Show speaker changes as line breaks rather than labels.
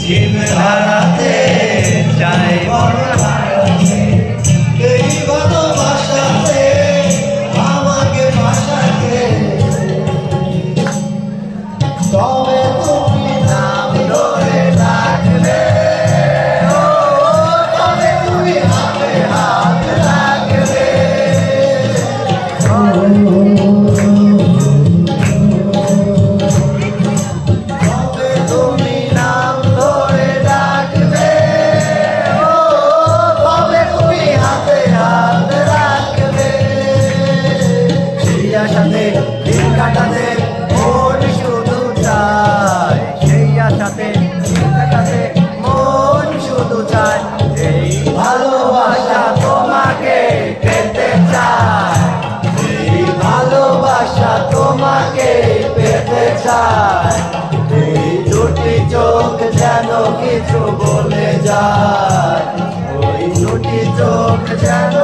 ঝিম ধারাতে চাই বড় হারাতে এই ভালোবাসাতে আমাকে ভাসাতে তবে তুমি নাম ধরে ডাকলে তবে তুমি হাতে হাত রাখলে তবে তুমি নাম ধরে ডাকলে তবে তুমি হাতে হাত রাখলে সেই আশাতে দিন কাটাতে মন শুধু চায় সেই আশাতে দিন কাটাতে মন শুধু চায় এই ভালোবাসা তোমাকে পেতে চায় এই ভালোবাসা তোমাকে পেতে চায় এই দুটি চোখ যেন কিছু বলে যায় ওই দুটি চোখ যেন